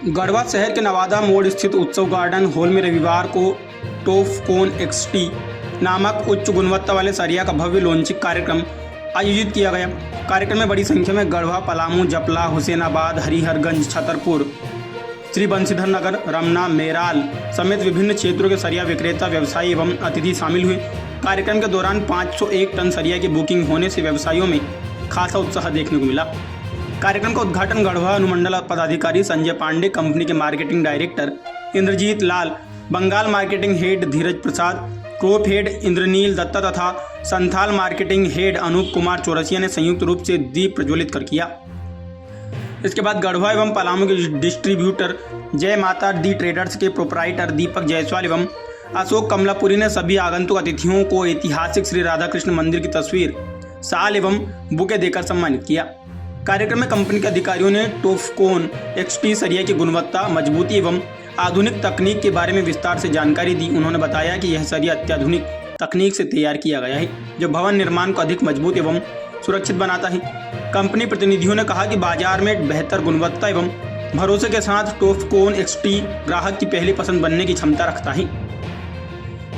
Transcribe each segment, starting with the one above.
गढ़वा शहर के नवादा मोड़ स्थित उत्सव गार्डन हॉल में रविवार को टोफकॉन एक्सटी नामक उच्च गुणवत्ता वाले सरिया का भव्य लॉन्चिंग कार्यक्रम आयोजित किया गया। कार्यक्रम में बड़ी संख्या में गढ़वा, पलामू, जपला, हुसैनाबाद, हरिहरगंज, छतरपुर, श्री बंशीधर नगर, रमना, मेराल समेत विभिन्न क्षेत्रों के सरिया विक्रेता, व्यवसायी एवं अतिथि शामिल हुए। कार्यक्रम के दौरान 501 टन सरिया की बुकिंग होने से व्यवसायियों में खासा उत्साह देखने को मिला। कार्यक्रम का उद्घाटन गढ़वा अनुमंडल पदाधिकारी संजय पांडे, कंपनी के मार्केटिंग डायरेक्टर इंद्रजीत लाल, बंगाल मार्केटिंग हेड धीरज प्रसाद, क्रॉप हेड इंद्रनील दत्ता तथा संथाल मार्केटिंग हेड अनूप कुमार चौरसिया ने संयुक्त रूप से दीप प्रज्वलित कर किया। इसके बाद गढ़वा एवं पलामू के डिस्ट्रीब्यूटर जय माता दी ट्रेडर्स के प्रोपराइटर दीपक जायसवाल एवं अशोक कमलापुरी ने सभी आगंतुक अतिथियों को ऐतिहासिक श्री राधा कृष्ण मंदिर की तस्वीर, शाल एवं बुके देकर सम्मानित किया। कार्यक्रम में कंपनी के अधिकारियों ने टोफकॉन एक्सटी सरिया की गुणवत्ता, मजबूती एवं आधुनिक तकनीक के बारे में विस्तार से जानकारी दी। उन्होंने बताया कि यह सरिया अत्याधुनिक तकनीक से तैयार किया गया है, जो भवन निर्माण को अधिक मजबूत एवं सुरक्षित बनाता है। कंपनी प्रतिनिधियों ने कहा कि बाजार में बेहतर गुणवत्ता एवं भरोसे के साथ टोफकॉन एक्सटी ग्राहक की पहली पसंद बनने की क्षमता रखता है।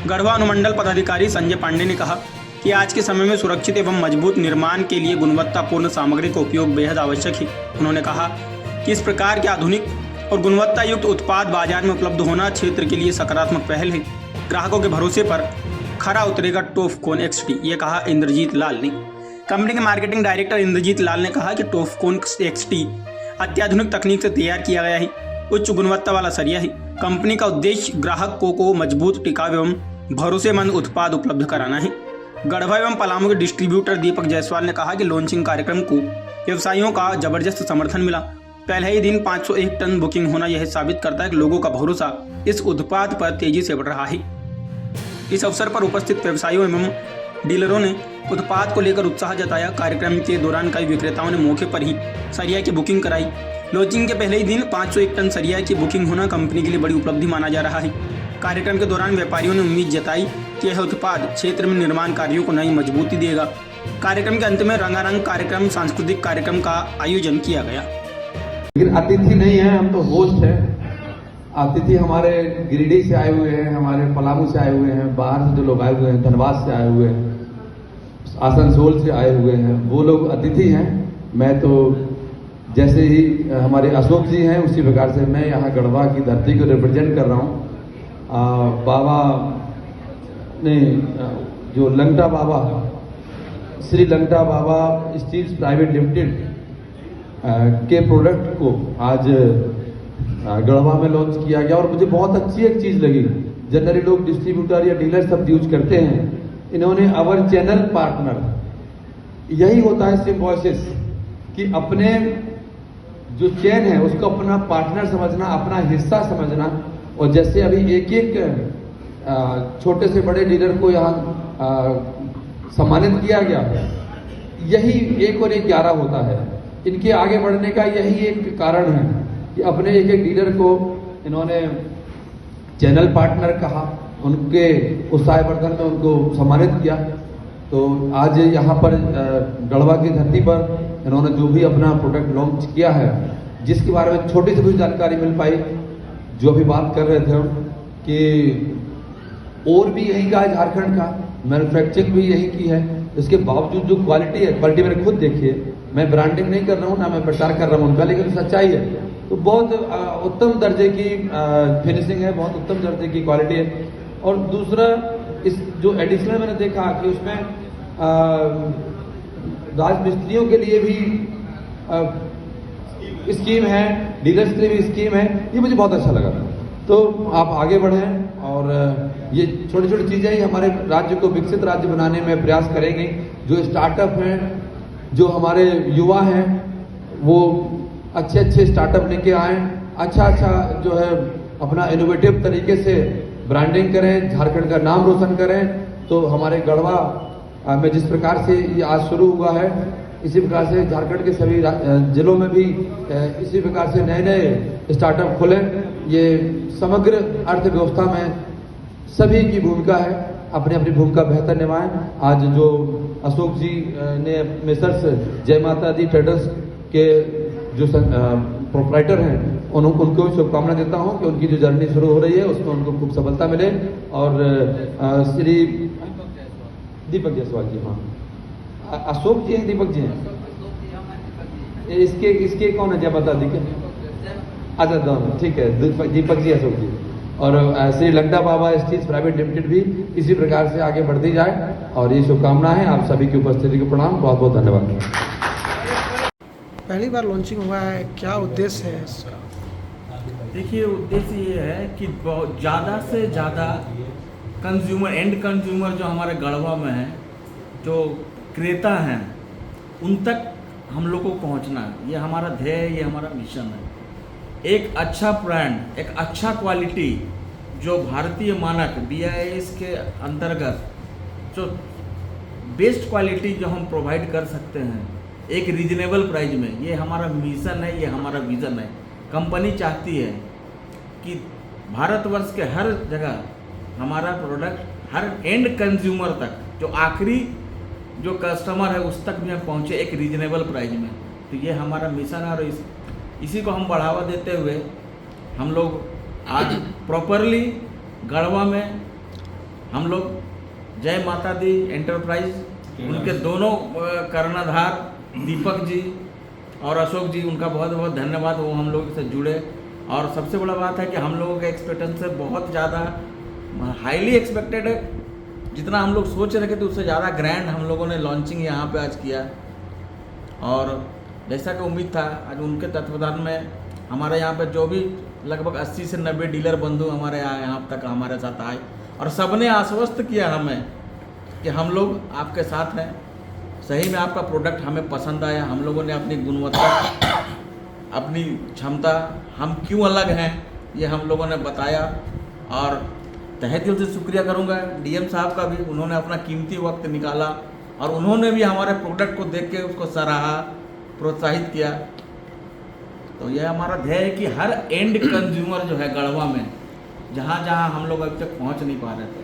गढ़वा अनुमंडल पदाधिकारी संजय पांडे ने कहा कि आज के समय में सुरक्षित एवं मजबूत निर्माण के लिए गुणवत्तापूर्ण सामग्री का उपयोग बेहद आवश्यक है। उन्होंने कहा कि इस प्रकार के आधुनिक और गुणवत्ता युक्त उत्पाद बाजार में उपलब्ध होना क्षेत्र के लिए सकारात्मक पहल है। ग्राहकों के भरोसे पर खरा उतरेगा टोफकॉन एक्सटी, ये कहा इंद्रजीत लाल ने। कंपनी के मार्केटिंग डायरेक्टर इंद्रजीत लाल ने कहा कि टोफकॉन एक्सटी अत्याधुनिक तकनीक से तैयार किया गया है, उच्च गुणवत्ता वाला सरिया है। कंपनी का उद्देश्य ग्राहकों को मजबूत, टिकाऊ एवं भरोसेमंद उत्पाद उपलब्ध कराना है। गढ़वा एवं पलामू के डिस्ट्रीब्यूटर दीपक जायसवाल ने कहा कि लॉन्चिंग कार्यक्रम को व्यवसायियों का जबरदस्त समर्थन मिला। पहले ही दिन 501 टन बुकिंग होना यह साबित करता है कि लोगों का भरोसा इस उत्पाद पर तेजी से बढ़ रहा है। इस अवसर पर उपस्थित व्यवसायियों एवं डीलरों ने उत्पाद को लेकर उत्साह जताया। कार्यक्रम के दौरान कई विक्रेताओं ने मौके पर ही सरिया की बुकिंग कराई। लॉन्चिंग के पहले ही दिन 501 टन सरिया की बुकिंग होना कंपनी के लिए बड़ी उपलब्धि माना जा रहा है। कार्यक्रम के दौरान व्यापारियों ने उम्मीद जताई कि यह उत्पाद क्षेत्र में निर्माण कार्यों को नई मजबूती देगा। कार्यक्रम के अंत में रंगारंग कार्यक्रम, सांस्कृतिक कार्यक्रम का आयोजन किया गया। लेकिन अतिथि नहीं है, हम तो होस्ट हैं। अतिथि हमारे गिरिडीह से आए हुए हैं, हमारे पलामू से आए हुए हैं, बाहर से जो लोग आए हुए हैं, धनबाद से आए हुए हैं, आसनसोल से आए हुए हैं, वो लोग अतिथि हैं। मैं तो जैसे ही हमारे अशोक जी हैं उसी प्रकार से मैं यहाँ गढ़वा की धरती को रिप्रेजेंट कर रहा हूँ। बाबा ने जो लंगटा बाबा, श्री लंगटा बाबा स्टील्स प्राइवेट लिमिटेड के प्रोडक्ट को आज गढ़वा में लॉन्च किया गया और मुझे बहुत अच्छी एक चीज़ लगी। जनरली लोग डिस्ट्रीब्यूटर या डीलर शब्द यूज करते हैं, इन्होंने अवर चैनल पार्टनर, यही होता है सिम्बोसिस कि अपने जो चैन है उसको अपना पार्टनर समझना, अपना हिस्सा समझना। और जैसे अभी एक एक छोटे से बड़े डीलर को यहाँ सम्मानित किया गया, यही 1 और 1 11 होता है। इनके आगे बढ़ने का यही एक कारण है कि अपने एक एक डीलर को इन्होंने चैनल पार्टनर कहा, उनके उत्साहवर्धन में उनको सम्मानित किया। तो आज यहाँ पर गढ़वा की धरती पर इन्होंने जो भी अपना प्रोडक्ट लॉन्च किया है, जिसके बारे में छोटी सी कुछ जानकारी मिल पाई, जो अभी बात कर रहे थे हम कि और भी यही का है, झारखंड का मैन्युफैक्चरिंग भी यही की है। इसके बावजूद जो क्वालिटी है, क्वालिटी मैंने खुद देखी है। मैं ब्रांडिंग नहीं कर रहा हूँ, ना मैं प्रचार कर रहा हूँ उनका, लेकिन सच्चाई है। तो बहुत उत्तम दर्जे की फिनिशिंग है, बहुत उत्तम दर्जे की क्वालिटी है। और दूसरा, इस जो एडिशनल मैंने देखा कि उसमें राजमिस्त्रियों के लिए भी स्कीम है, डीलर्स के लिए भी स्कीम है, ये मुझे बहुत अच्छा लगा। तो आप आगे बढ़ें और ये छोटी छोटी चीज़ें ही हमारे राज्य को विकसित राज्य बनाने में प्रयास करेंगे। जो स्टार्टअप हैं, जो हमारे युवा हैं, वो अच्छे अच्छे स्टार्टअप लेके आएँ, अच्छा जो है अपना इनोवेटिव तरीके से ब्रांडिंग करें, झारखंड का नाम रोशन करें। तो हमारे गढ़वा में जिस प्रकार से ये आज शुरू हुआ है, इसी प्रकार से झारखंड के सभी जिलों में भी इसी प्रकार से नए नए स्टार्टअप खुलें। ये समग्र अर्थव्यवस्था में सभी की भूमिका है, अपनी अपनी भूमिका बेहतर निभाएं। आज जो अशोक जी ने मेसर्स जय माता दी ट्रेडर्स के जो प्रोपराइटर हैं उनको भी शुभकामना देता हूं कि उनकी जो जर्नी शुरू हो रही है उसमें उनको खूब सफलता मिले। और श्री दीपक जायसवाल जी, हाँ अशोक जी हैं, दीपक जी हैं, इसके कौन है, क्या बता दीजिए। अच्छा दोनों ठीक है, दीपक जी अशोक जी। और श्री लंगड़ा बाबा स्टील्स प्राइवेट लिमिटेड भी इसी प्रकार से आगे बढ़ती जाए और ये शुभकामनाएं। आप सभी की उपस्थिति को प्रणाम, बहुत बहुत धन्यवाद। पहली बार लॉन्चिंग हुआ है, क्या उद्देश्य है इसका? देखिए उद्देश्य ये है कि बहुत ज़्यादा से ज़्यादा कंज्यूमर, एंड कंज्यूमर जो हमारे गढ़वा में है, जो क्रेता हैं, उन तक हम लोग को पहुंचना है। ये हमारा ध्येय, ये हमारा मिशन है। एक अच्छा ब्रांड, एक अच्छा क्वालिटी जो भारतीय मानक BIS के अंतर्गत जो बेस्ट क्वालिटी जो हम प्रोवाइड कर सकते हैं एक रीजनेबल प्राइस में, ये हमारा मिशन है, ये हमारा विज़न है। कंपनी चाहती है कि भारतवर्ष के हर जगह हमारा प्रोडक्ट हर एंड कंज्यूमर तक, जो आखिरी जो कस्टमर है उस तक भी हम पहुँचे एक रीजनेबल प्राइस में। तो ये हमारा मिशन है और इसी को हम बढ़ावा देते हुए हम लोग आज प्रॉपरली गढ़वा में हम लोग जय माता दी एंटरप्राइज, उनके दोनों कर्णधार दीपक जी और अशोक जी, उनका बहुत बहुत धन्यवाद, वो हम लोग से जुड़े। और सबसे बड़ा बात है कि हम लोगों का एक्सपेक्टेशन बहुत ज़्यादा हाईली एक्सपेक्टेड है। जितना हम लोग सोच रहे थे उससे ज़्यादा ग्रैंड हम लोगों ने लॉन्चिंग यहाँ पे आज किया। और जैसा कि उम्मीद था, आज उनके तत्वाधान में हमारे यहाँ पे जो भी लगभग 80 से 90 डीलर बंधु हमारे यहाँ तक हमारे साथ आए और सबने आश्वस्त किया हमें कि हम लोग आपके साथ हैं। सही में आपका प्रोडक्ट हमें पसंद आया। हम लोगों ने अपनी गुणवत्ता, अपनी क्षमता, हम क्यों अलग हैं, ये हम लोगों ने बताया। और तहे दिल से शुक्रिया करूँगा DM साहब का भी, उन्होंने अपना कीमती वक्त निकाला और उन्होंने भी हमारे प्रोडक्ट को देख के उसको सराहा, प्रोत्साहित किया। तो यह हमारा ध्येय है कि हर एंड कंज्यूमर जो है गढ़वा में, जहाँ जहाँ हम लोग अभी तक पहुँच नहीं पा रहे थे,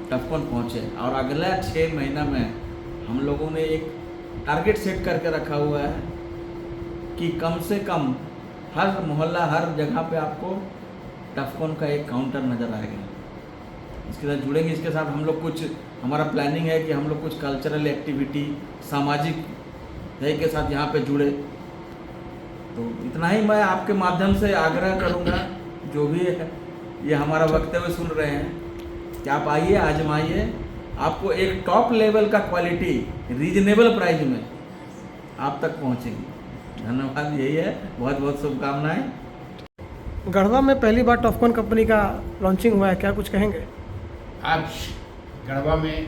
टफकन पहुँचे। और अगला 6 महीना में हम लोगों ने एक टारगेट सेट करके रखा हुआ है कि कम से कम हर मोहल्ला, हर जगह पे आपको टफकन का एक काउंटर नज़र आएगा। इसके साथ जुड़ेंगे। इसके साथ हम लोग कुछ, हमारा प्लानिंग है कि हम लोग कुछ कल्चरल एक्टिविटी, सामाजिक ध्येय के साथ यहाँ पे जुड़े। तो इतना ही मैं आपके माध्यम से आग्रह करूँगा, जो भी है ये हमारा वक्तव्य सुन रहे हैं, कि आप आइए, आजमाइए। आपको एक टॉप लेवल का क्वालिटी रीजनेबल प्राइस में आप तक पहुँचेगी। धन्यवाद, यही है। बहुत बहुत शुभकामनाएँ। गढ़वा में पहली बार टॉफकॉन कंपनी का लॉन्चिंग हुआ है, क्या कुछ कहेंगे? आज गढ़वा में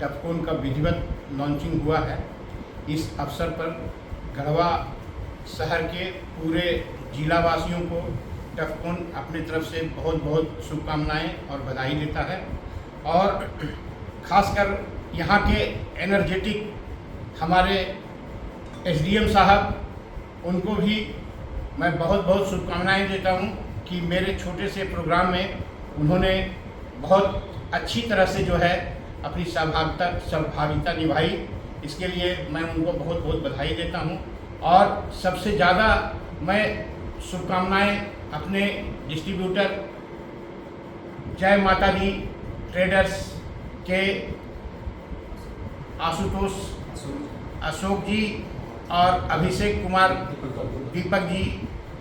टफकॉन का विधिवत लॉन्चिंग हुआ है। इस अवसर पर गढ़वा शहर के पूरे जिलावासियों को टफकॉन अपनी तरफ से बहुत बहुत शुभकामनाएं और बधाई देता है। और ख़ासकर यहाँ के एनर्जेटिक हमारे SDM साहब, उनको भी मैं बहुत बहुत शुभकामनाएं देता हूँ कि मेरे छोटे से प्रोग्राम में उन्होंने बहुत अच्छी तरह से जो है अपनी सहभागिता निभाई। इसके लिए मैं उनको बहुत बहुत बधाई देता हूँ। और सबसे ज़्यादा मैं शुभकामनाएं अपने डिस्ट्रीब्यूटर जय माता दी ट्रेडर्स के आशुतोष, अशोक जी और अभिषेक कुमार, दीपक जी,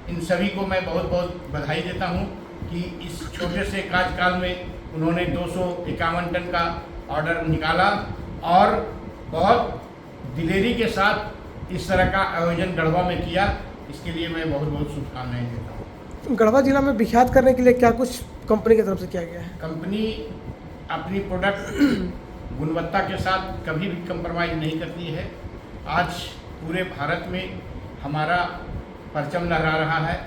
इन सभी को मैं बहुत बहुत बधाई देता हूं कि इस छोटे से कार्यकाल में उन्होंने 251 टन का ऑर्डर निकाला और बहुत दिलेरी के साथ इस तरह का आयोजन गढ़वा में किया। इसके लिए मैं बहुत बहुत शुभकामनाएं देता हूँ। गढ़वा जिला में विख्यात करने के लिए क्या कुछ कंपनी की तरफ से किया गया है? कंपनी अपनी प्रोडक्ट गुणवत्ता के साथ कभी भी कंप्रोमाइज़ नहीं करती है। आज पूरे भारत में हमारा परचम लहरा रहा है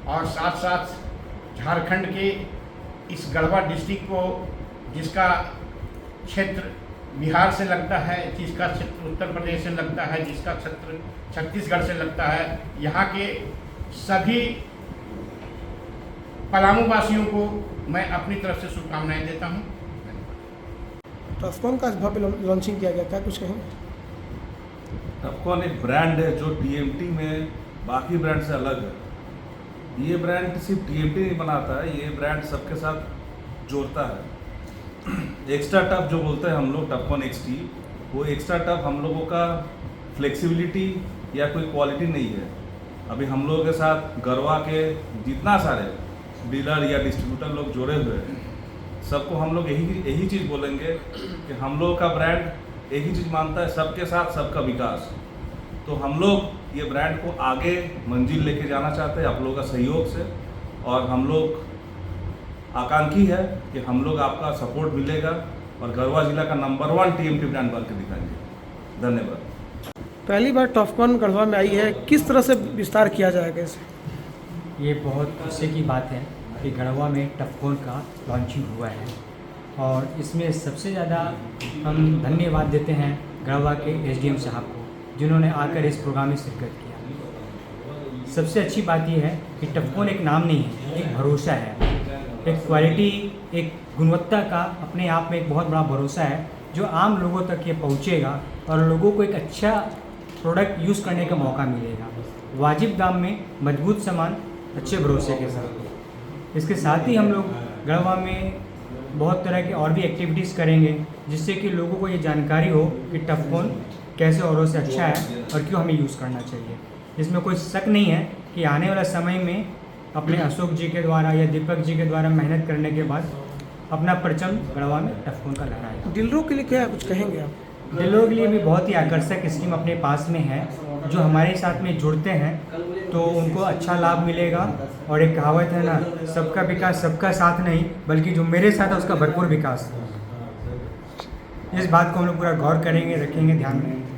और साथ साथ झारखंड के इस गढ़वा डिस्ट्रिक्ट को, जिसका क्षेत्र बिहार से लगता है, जिसका क्षेत्र उत्तर प्रदेश से लगता है, जिसका क्षेत्र छत्तीसगढ़ से लगता है, यहाँ के सभी पलामू वासियों को मैं अपनी तरफ से शुभकामनाएं देता हूँ। टफकॉन का भव्य लॉन्चिंग किया गया, क्या कुछ कहेंगे? टफकॉन एक ब्रांड है जो TMT में बाकी ब्रांड से अलग है। ये ब्रांड सिर्फ टीएमटी नहीं बनाता है, ये ब्रांड सबके साथ जोड़ता है। एक्स्ट्रा टफ जो बोलते हैं हम लोग टफकॉन XT, वो एक्स्ट्रा टफ हम लोगों का फ्लेक्सिबिलिटी या कोई क्वालिटी नहीं है। अभी हम लोगों के साथ गरवा के जितना सारे डीलर या डिस्ट्रीब्यूटर लोग जुड़े हुए हैं, सबको हम लोग यही चीज़ बोलेंगे कि हम लोगों का ब्रांड एक ही चीज़ मानता है, सबके साथ सबका विकास। तो हम लोग ये ब्रांड को आगे मंजिल लेके जाना चाहते हैं आप लोगों का सहयोग से, और हम लोग आकांक्षी है कि हम लोग आपका सपोर्ट मिलेगा और गढ़वा जिला का नंबर 1 टीएमटी ब्रांड बन के दिखाएंगे। धन्यवाद। पहली बार टॉफकॉन गढ़वा में आई है, किस तरह से विस्तार किया जाएगा इसे? ये बहुत खुशी की बात है कि गढ़वा में टफकॉन का लॉन्चिंग हुआ है, और इसमें सबसे ज़्यादा हम धन्यवाद देते हैं गढ़वा के SDM साहब को, जिन्होंने आकर इस प्रोग्राम में शिरकत किया। सबसे अच्छी बात यह है कि टफकॉन एक नाम नहीं है, एक भरोसा है, एक क्वालिटी, एक गुणवत्ता का अपने आप में एक बहुत बड़ा भरोसा है, जो आम लोगों तक ये पहुँचेगा और लोगों को एक अच्छा प्रोडक्ट यूज़ करने का मौका मिलेगा, वाजिब दाम में, मजबूत सामान, अच्छे भरोसे के साथ। इसके साथ ही हम लोग गढ़वा में बहुत तरह के और भी एक्टिविटीज़ करेंगे, जिससे कि लोगों को ये जानकारी हो कि टफकॉन कैसे औरों से अच्छा है और क्यों हमें यूज़ करना चाहिए। इसमें कोई शक नहीं है कि आने वाला समय में अपने अशोक जी के द्वारा या दीपक जी के द्वारा मेहनत करने के बाद अपना परचम गढ़वा में टफकॉन का लहराएगा। डीलरों के लिए क्या कुछ कहेंगे आप? डीलरों के लिए भी बहुत ही आकर्षक स्कीम अपने पास में है, जो हमारे साथ में जुड़ते हैं तो उनको अच्छा लाभ मिलेगा। और एक कहावत है ना, सबका विकास सबका साथ नहीं, बल्कि जो मेरे साथ है उसका भरपूर विकास। इस बात को हम लोग पूरा गौर करेंगे, रखेंगे ध्यान में।